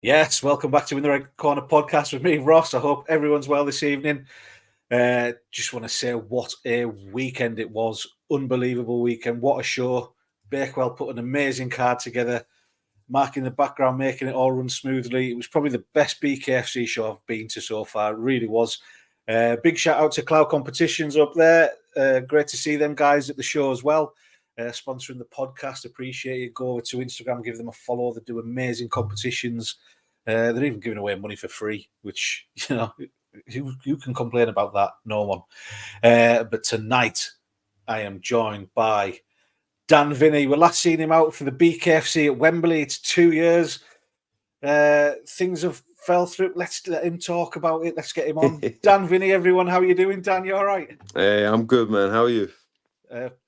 Yes, welcome back to In the Red Corner podcast with me, Ross. I hope everyone's well this evening. Just want to say what a weekend it was. Unbelievable weekend. What a show. Bakewell put an amazing card together, marking the background, making it all run smoothly. It was probably the best BKFC show I've been to so far. It really was. Big shout out to Cloud Competitions up there. Great to see them guys at the show as well. Sponsoring the podcast. Appreciate it. Go over to Instagram, give them a follow. They do amazing competitions. They're even giving away money for free, which, who can complain about that? No one. But tonight, I am joined by Dan Vinni. We last seen him out for the BKFC at Wembley. It's 2 years. Things have fell through. Let's let him talk about it. Let's get him on. Dan Vinni, everyone. How are you doing, Dan? You all right? Hey, I'm good, man. How are you?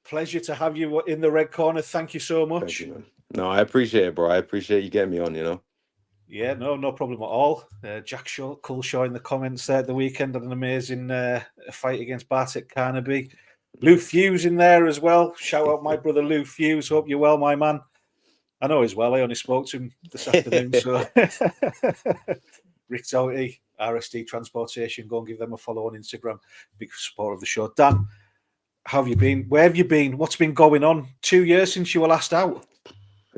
Pleasure to have you in the Red Corner. Thank you so much. Thank you, man. No, I appreciate it, bro. I appreciate you getting me on. Yeah, no problem at all. Jack Culshaw in the comments there at the weekend had an amazing fight against Bartek Carnaby. Lou Fuse in there as well. Shout out my brother Lou Fuse. Hope you're well, my man. I know he's well. I only spoke to him this afternoon. So Rick Doughty, RSD Transportation. Go and give them a follow on Instagram. Big supporter of the show. Dan, how have you been? Where have you been? What's been going on? 2 years since you were last out.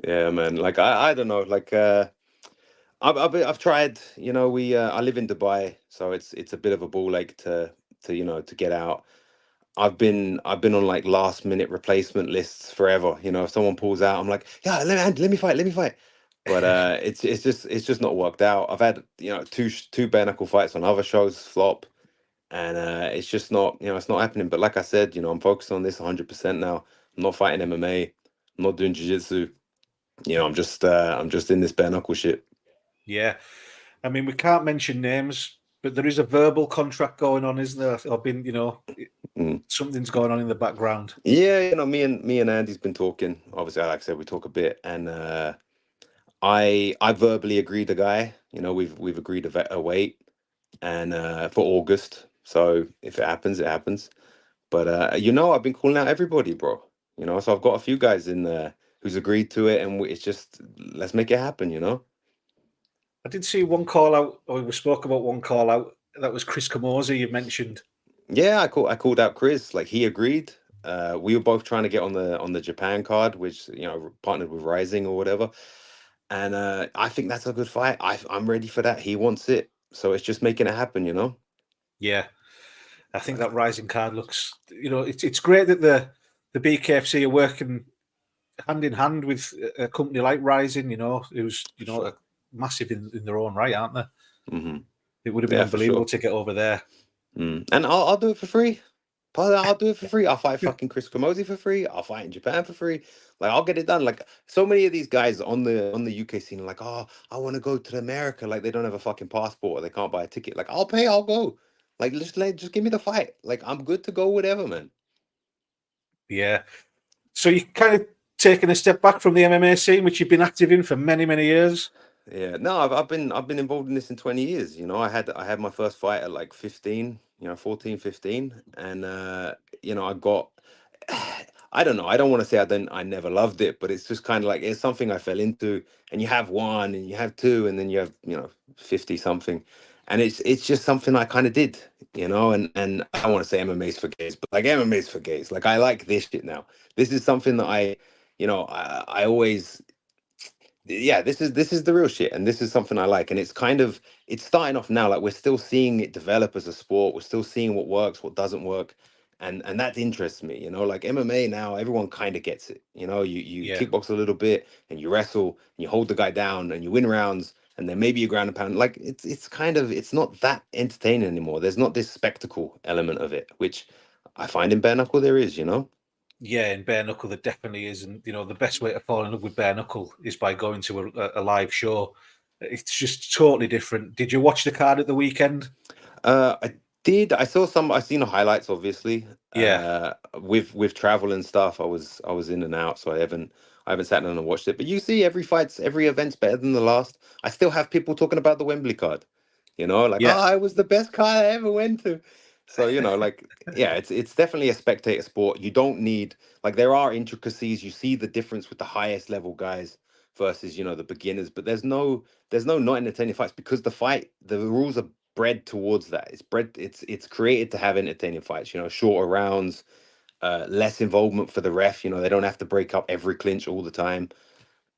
Yeah, man. Like I don't know. Like I've tried. I live in Dubai, so it's a bit of a ball ache to get out. I've been on like last minute replacement lists forever. If someone pulls out, I'm like, yeah, let me fight. But it's just not worked out. I've had two bare knuckle fights on other shows flop, and it's just not it's not happening. But like I said, I'm focused on this 100% now. I'm not fighting MMA. I'm not doing jiu-jitsu. I'm just in this bare knuckle shit. Yeah. I mean, we can't mention names, but there is a verbal contract going on, isn't there? I've been, something's going on in the background. Yeah, me and Andy's been talking. Obviously, like I said, we talk a bit, and I verbally agreed a guy. We've agreed a weight, and for August. So if it happens, it happens. But I've been calling out everybody, bro. So I've got a few guys in there who's agreed to it, and it's just let's make it happen. I did see one call out, or we spoke about one call out. That was Chris Camozzi you mentioned. Yeah, I called out Chris. Like he agreed. We were both trying to get on the Japan card, which partnered with Rising or whatever. And I think that's a good fight. I'm ready for that. He wants it, so it's just making it happen. Yeah, I think that Rising card looks. It's great that the BKFC are working hand in hand with a company like Rising. Who's massive in their own right, aren't they? Mm-hmm. It would have been unbelievable to get over there. And I'll do it for free. I'll do it for free. I'll fight fucking Chris Camozzi for free. I'll fight in Japan for free. Like I'll get it done. Like so many of these guys on the UK scene are like, oh, I want to go to America. Like they don't have a fucking passport or they can't buy a ticket. Like I'll pay, I'll go. Like just give me the fight. Like I'm good to go, whatever, man. Yeah. So you kind of taken a step back from the MMA scene, which you've been active in for many, many years. Yeah, no, I've been involved in this in 20 years. I had my first fight at like 15, 14, 15, and I got I don't know. I don't want to say I never loved it, but it's just kind of like it's something I fell into, and you have one and you have two and then you have, 50 something. And it's just something I kind of did, and I don't want to say MMA's for gays, but like MMA's for gays. Like I like this shit now. This is something that I always this is the real shit, and this is something I like, and it's starting off now. Like we're still seeing it develop as a sport. We're still seeing what works, what doesn't work, and that interests me. Like MMA now, everyone kind of gets it. You kickbox a little bit, and you wrestle, and you hold the guy down, and you win rounds, and then maybe you ground and pound. Like it's not that entertaining anymore. There's not this spectacle element of it, which I find in bare knuckle there is. Yeah, in bare knuckle there definitely is, and the best way to fall in love with bare knuckle is by going to a live show. It's just totally different. Did you watch the card at the weekend? I did. I saw some. I seen the highlights, obviously. Yeah. With travel and stuff, I was in and out, so I haven't sat down and watched it. But you see, every event's better than the last. I still have people talking about the Wembley card. Like, Yeah. oh, it was the best card I ever went to. So like, yeah, it's definitely a spectator sport. You don't need like there are intricacies. You see the difference with the highest level guys versus, the beginners. But there's no not entertaining fights, because the rules are bred towards that. It's created to have entertaining fights, shorter rounds, less involvement for the ref. They don't have to break up every clinch all the time.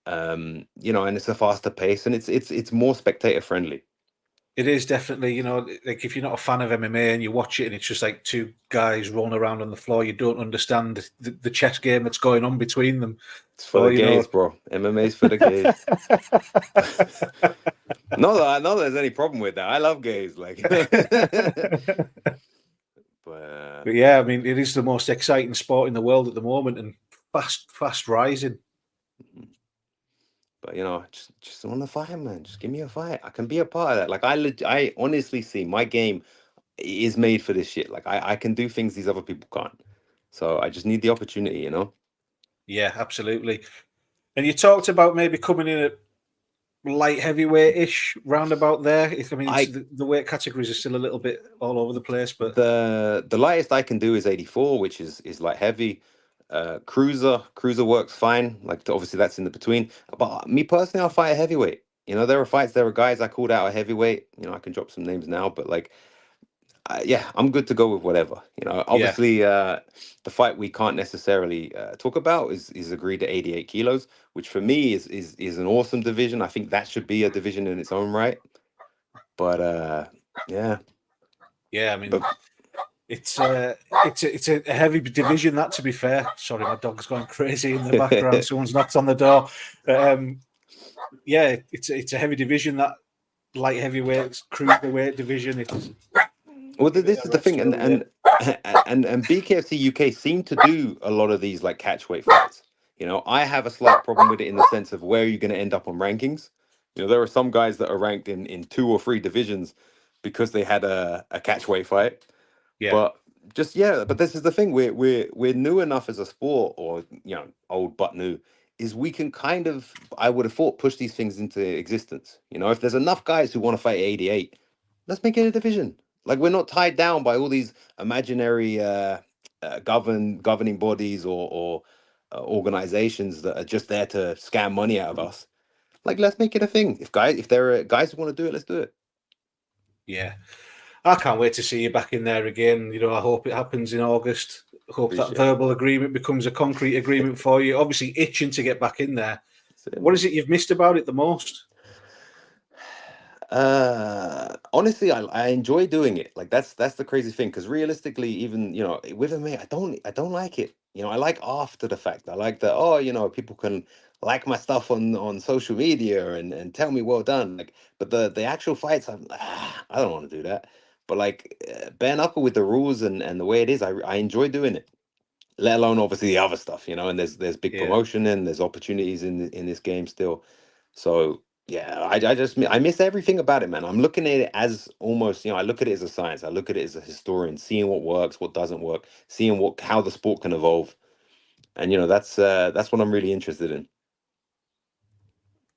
And it's a faster pace, and it's more spectator friendly. It is definitely, like if you're not a fan of MMA and you watch it and it's just like two guys rolling around on the floor, you don't understand the chess game that's going on between them. It's for the gays, bro. MMA's for the gays. Not that there's any problem with that. I love gays, like. But yeah, I mean, it is the most exciting sport in the world at the moment, and fast rising. But just want to fight, man. Just give me a fight. I can be a part of that. Like I honestly see my game is made for this shit. Like I can do things these other people can't. So I just need the opportunity, Yeah, absolutely. And you talked about maybe coming in at light heavyweight-ish, roundabout there. I mean, the weight categories are still a little bit all over the place, but the lightest I can do is 84, which is light heavy. Cruiser works fine. Like obviously that's in the between. But me personally, I'll fight a heavyweight. There are guys I called out a heavyweight. I can drop some names now, but like, yeah, I'm good to go with whatever. Obviously, the fight we can't necessarily talk about is agreed to 88 kilos, which for me is an awesome division. I think that should be a division in its own right. But yeah, I mean, it's a heavy division. That, to be fair. Sorry, my dog's going crazy in the background. Someone's knocked on the door. Yeah, it's a heavy division. That light heavyweight, cruiserweight division. Well, this is the thing, and BKFC UK seem to do a lot of these like catchweight fights. I have a slight problem with it in the sense of where you're going to end up on rankings. There are some guys that are ranked in 2 or 3 divisions because they had a catchweight fight. Yeah. But this is the thing. We're new enough as a sport, or old but new, is we can kind of, I would have thought, push these things into existence. If there's enough guys who want to fight 88, let's make it a division. Like, we're not tied down by all these imaginary governing bodies or organizations that are just there to scam money out of us. Like, let's make it a thing. If there are guys who want to do it, let's do it. Yeah, I can't wait to see you back in there again. I hope it happens in August. Hope that verbal agreement becomes a concrete agreement for you. Obviously, itching to get back in there. What is it you've missed about it the most? Honestly, I enjoy doing it. Like that's the crazy thing, because realistically, even with me, I don't like it. I like after the fact. I like that, people can like my stuff on social media and tell me well done. Like, but the actual fights, I don't want to do that. But like, bare knuckle with the rules and the way it is, I enjoy doing it. Let alone obviously the other stuff, and there's big promotion and there's opportunities in this game still. So yeah, I miss everything about it, man. I'm looking at it as almost, I look at it as a science. I look at it as a historian, seeing what works, what doesn't work, seeing how the sport can evolve, and that's what I'm really interested in.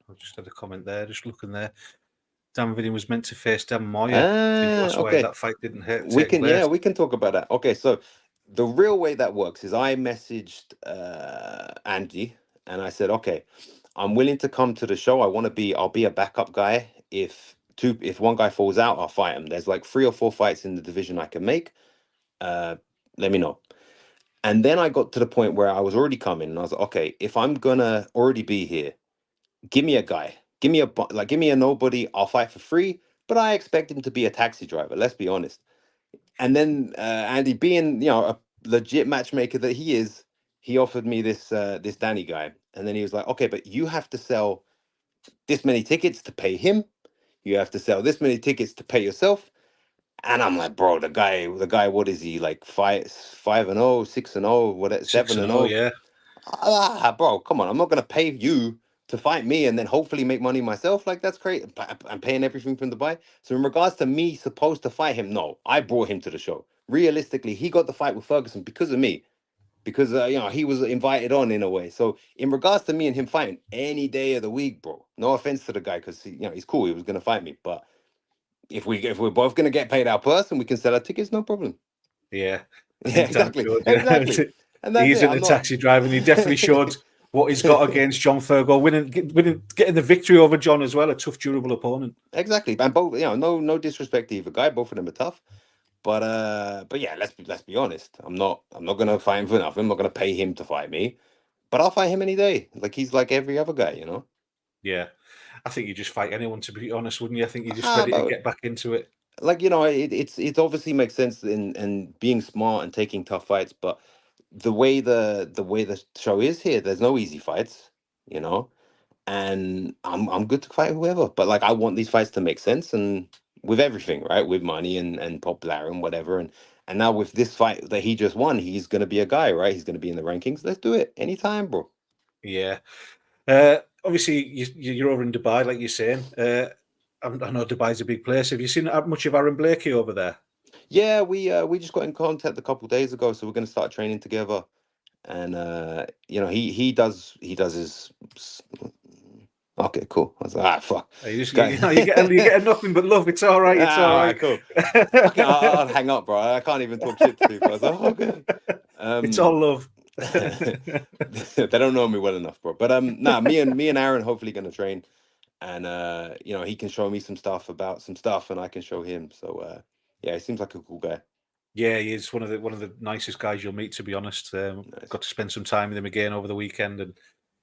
I just had a comment there, just looking there. Dan Vinni was meant to face Dan Moyer. That's okay. why that fight didn't hit. We can talk about that. Okay, so the real way that works is I messaged Andy and I said, okay, I'm willing to come to the show. I'll be a backup guy. If one guy falls out, I'll fight him. There's like 3 or 4 fights in the division I can make. Let me know. And then I got to the point where I was already coming, and I was like, okay, if I'm gonna already be here, give me a guy, give me a nobody. I'll fight for free, but I expect him to be a taxi driver. Let's be honest. And then Andy, being a legit matchmaker that he is, he offered me this Danny guy, and then he was like, okay, but you have to sell this many tickets to pay him. You have to sell this many tickets to pay yourself. And I'm like, bro, the guy, what is he, like 5-0, 6-0, whatever, 7-0? Yeah. Bro, come on, I'm not gonna pay you to fight me and then hopefully make money myself. Like, that's crazy. I'm paying everything from Dubai. So in regards to me supposed to fight him, no, I brought him to the show. Realistically, he got the fight with Ferguson because of me, because he was invited on in a way. So in regards to me and him fighting any day of the week, bro, no offense to the guy, because he's cool, he was gonna fight me, but if we're both gonna get paid our purse and we can sell our tickets, no problem. Yeah, exactly. He isn't a taxi driver, and he definitely showed what he's got against John Thurgood, getting the victory over John as well, a tough, durable opponent. Exactly, and both, no disrespect to either guy. Both of them are tough, but yeah, let's be honest. I'm not gonna fight him for nothing. I'm not gonna pay him to fight me, but I'll fight him any day. Like he's like every other guy, Yeah, I think you just fight anyone, to be honest, wouldn't you? I think you're just ready to get back into it. Like it obviously makes sense in being smart and taking tough fights, but the way the show is here, there's no easy fights, and I'm good to fight whoever. But like I want these fights to make sense and with everything, right? With money and popularity and whatever. And now with this fight that he just won, he's gonna be a guy, right? He's gonna be in the rankings. Let's do it anytime, bro. Yeah. Obviously, you're over in Dubai, like you're saying. I know Dubai's a big place. Have you seen much of Aaron Blakey over there? Yeah, we just got in contact a couple days ago, so we're gonna start training together. And he does his okay, cool. I was like, fuck. You get nothing but love. It's all right. It's all right. Cool. I'll hang up, bro. I can't even talk shit to people. I was like, okay. It's all love. They don't know me well enough, bro. But me and Aaron hopefully gonna train, and he can show me some stuff about some stuff, and I can show him. So yeah, he seems like a cool guy. Yeah, he's one of the nicest guys you'll meet, to be honest. Nice. Got to spend some time with him again over the weekend, and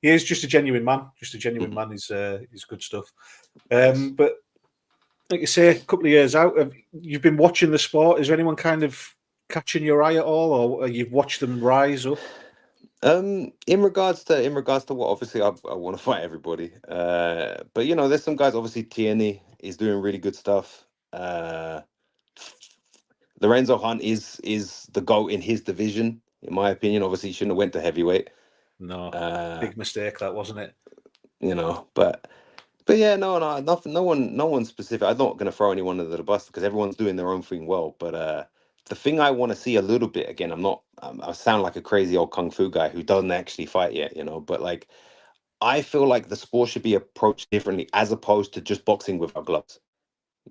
he is just a genuine man. Just a genuine man. He's good stuff. But like you say, a couple of years out, you've been watching the sport. Is there anyone kind of catching your eye at all, or you've watched them rise up? In regards to what, obviously I want to fight everybody. But there's some guys. Obviously, Tierney is doing really good stuff. Lorenzo Hunt is the GOAT in his division, in my opinion. Obviously, he shouldn't have went to heavyweight. No, big mistake that, wasn't it? But yeah, nothing, no one specific. I'm not going to throw anyone under the bus because everyone's doing their own thing well. But the thing I want to see a little bit again, I sound like a crazy old kung fu guy who doesn't actually fight yet, But like, I feel like the sport should be approached differently as opposed to just boxing without gloves.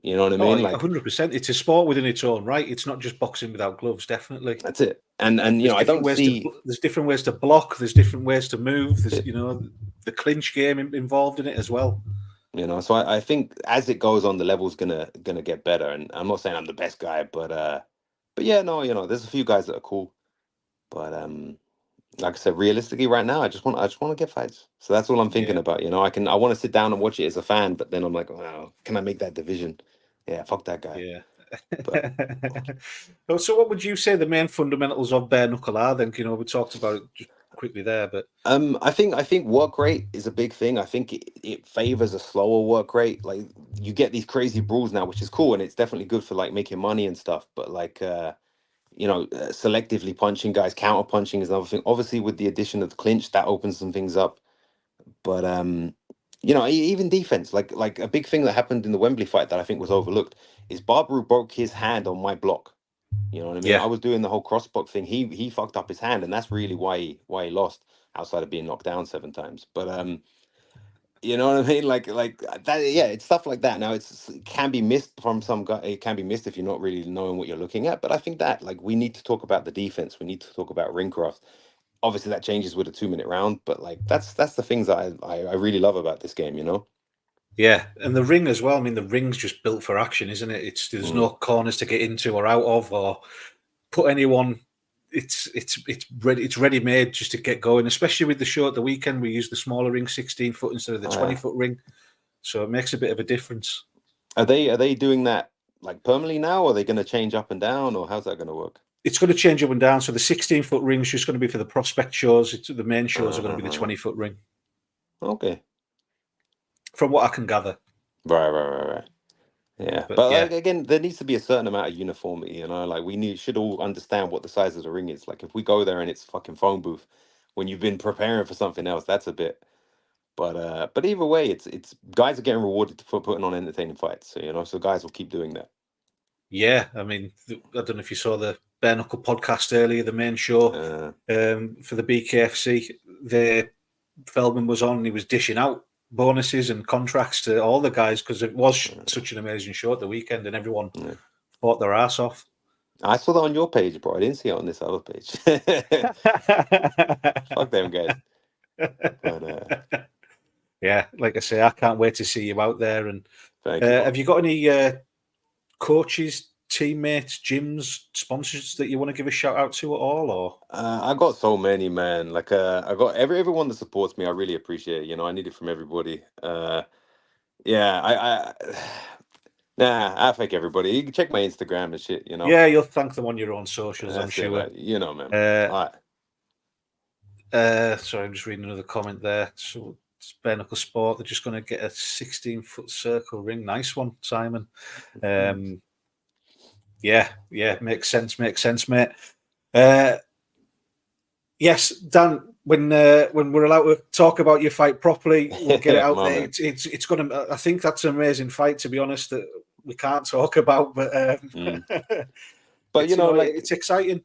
You know what I mean? Like 100%. It's a sport within its own right. It's not just boxing without gloves. Definitely. That's it. And I don't see. There's different ways to block. There's different ways to move. There's the clinch game involved in it as well. So I think as it goes on, the level's gonna get better. And I'm not saying I'm the best guy, but yeah, no, there's a few guys that are cool. But like I said, realistically, right now, I just want to get fights. So that's all I'm thinking about. I want to sit down and watch it as a fan, but then I'm like, wow, can I make that division? Yeah, fuck that guy. Yeah. So what would you say the main fundamentals of bare knuckle are then? We talked about it just quickly there, but I think work rate is a big thing. I think it favors a slower work rate. Like you get these crazy brawls now, which is cool, and it's definitely good for like making money and stuff. But like selectively punching guys, counter punching is another thing. Obviously, with the addition of the clinch, that opens some things up. But even defense, like a big thing that happened in the Wembley fight that I think was overlooked is Barbaru broke his hand on my block. You know what I mean? Yeah. I was doing the whole cross block thing. He fucked up his hand, and that's really why he lost, outside of being knocked down 7 times. But you know what I mean? Like that. Yeah, it's stuff like that. Now it can be missed from some guy. It can be missed if you're not really knowing what you're looking at. But I think that like we need to talk about the defense. We need to talk about ring craft. Obviously, that changes with a 2-minute round. But like that's the things that I really love about this game. Yeah, and the ring as well. I mean, the ring's just built for action, isn't it? There's no corners to get into or out of, or put anyone. It's ready made just to get going. Especially with the show at the weekend, we use the smaller ring, 16-foot instead of the 20-foot ring, so it makes a bit of a difference. Are they doing that like permanently now, or are they going to change up and down, or how's that going to work? It's going to change up and down. So the 16-foot ring is just going to be for the prospect shows. The main shows are going to be the 20-foot ring. Okay. From what I can gather. Right. Yeah, but like, again, there needs to be a certain amount of uniformity. Like should all understand what the size of the ring is. Like if we go there and it's fucking phone booth when you've been preparing for something else, that's a bit. But either way, it's guys are getting rewarded for putting on entertaining fights. So guys will keep doing that. Yeah, I mean, I don't know if you saw the Bare Knuckle podcast earlier, the main show for the BKFC. Feldman was on, he was dishing out bonuses and contracts to all the guys because it was such an amazing show at the weekend and everyone fought their ass off. I saw that on your page, bro. I didn't see it on this other page. Fuck them guys. But yeah, like I say, I can't wait to see you out there. And thank you, have you got any coaches, teammates, gyms, sponsors that you want to give a shout out to at all? Or I got so many, man. Like I got everyone that supports me. I really appreciate it. I need it from everybody. Yeah, I nah, I thank everybody. You can check my Instagram and shit. yeah, you'll thank them on your own socials, I'm That's it, sure. man. Man. Uh, All right. sorry, I'm just reading another comment there. So it's Bare Knuckle Sport. They're just going to get a 16-foot circle ring. Nice one, Simon. Yeah, makes sense, mate. Yes, Dan. When we're allowed to talk about your fight properly, we'll get it out there. Man. It's gonna. I think that's an amazing fight, to be honest, that we can't talk about. But But it's exciting.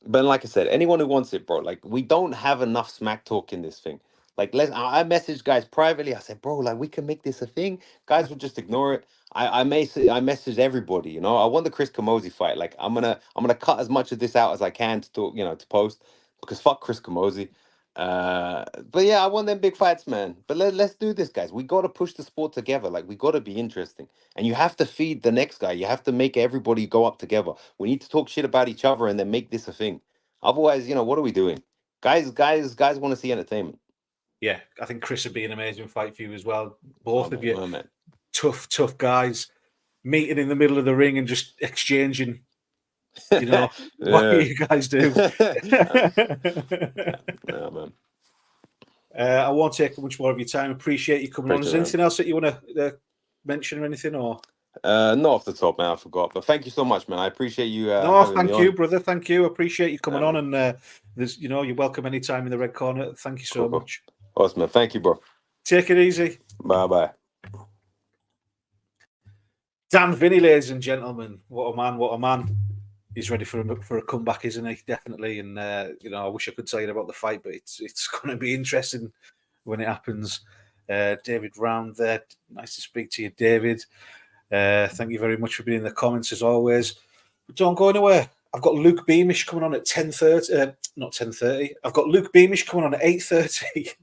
But like I said, anyone who wants it, bro, like we don't have enough smack talk in this thing. Like I messaged guys privately. I said, bro, like we can make this a thing. Guys would just ignore it. I messaged everybody. I want the Chris Camozzi fight. Like I'm gonna cut as much of this out as I can to talk, to post, because fuck Chris Camozzi. But yeah, I want them big fights, man. But let's do this, guys. We got to push the sport together. Like we got to be interesting, and you have to feed the next guy. You have to make everybody go up together. We need to talk shit about each other and then make this a thing. Otherwise, what are we doing? Guys want to see entertainment. Yeah, I think Chris would be an amazing fight for you as well. Both of you, man. Tough guys, meeting in the middle of the ring and just exchanging. What you guys do. Yeah, man. I won't take much more of your time. Appreciate you coming on. Is there anything else that you want to mention or anything? Or not off the top, man. I forgot. But thank you so much, man. I appreciate you. No, thank you, brother. Thank you. Appreciate you coming on. Man. And there's, you're welcome anytime in the red corner. Thank you so much. Awesome, man. Thank you, bro. Take it easy. Bye. Dan Vinni, ladies and gentlemen. What a man. He's ready for a comeback, isn't he? Definitely. And I wish I could tell you about the fight, but it's going to be interesting when it happens. David Round there. Nice to speak to you, David. Thank you very much for being in the comments as always. But don't go anywhere. I've got Luke Beamish coming on at 10:30. Not 10:30. I've got Luke Beamish coming on at 8:30.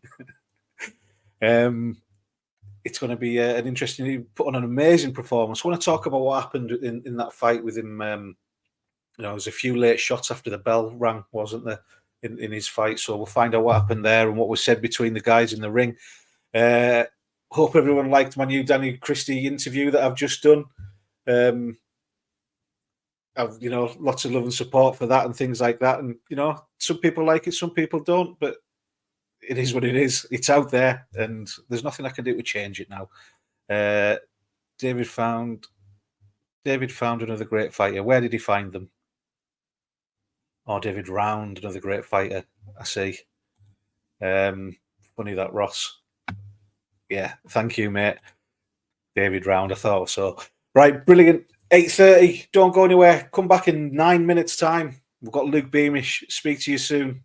It's going to be an interesting. He put on an amazing performance. I want to talk about what happened in that fight with him. There was a few late shots after the bell rang, wasn't there, in his fight? So we'll find out what happened there and what was said between the guys in the ring. Hope everyone liked my new Danny Christie interview that I've just done. I've lots of love and support for that and things like that. And some people like it, some people don't. But it is what it is. It's out there, and there's nothing I can do to change it now. David found another great fighter. Where did he find them? Oh, David Round, another great fighter. I see. Funny that, Ross. Yeah, thank you, mate. David Round, I thought so. Right, brilliant. 8:30. Don't go anywhere. Come back in 9 minutes' time. We've got Luke Beamish. Speak to you soon.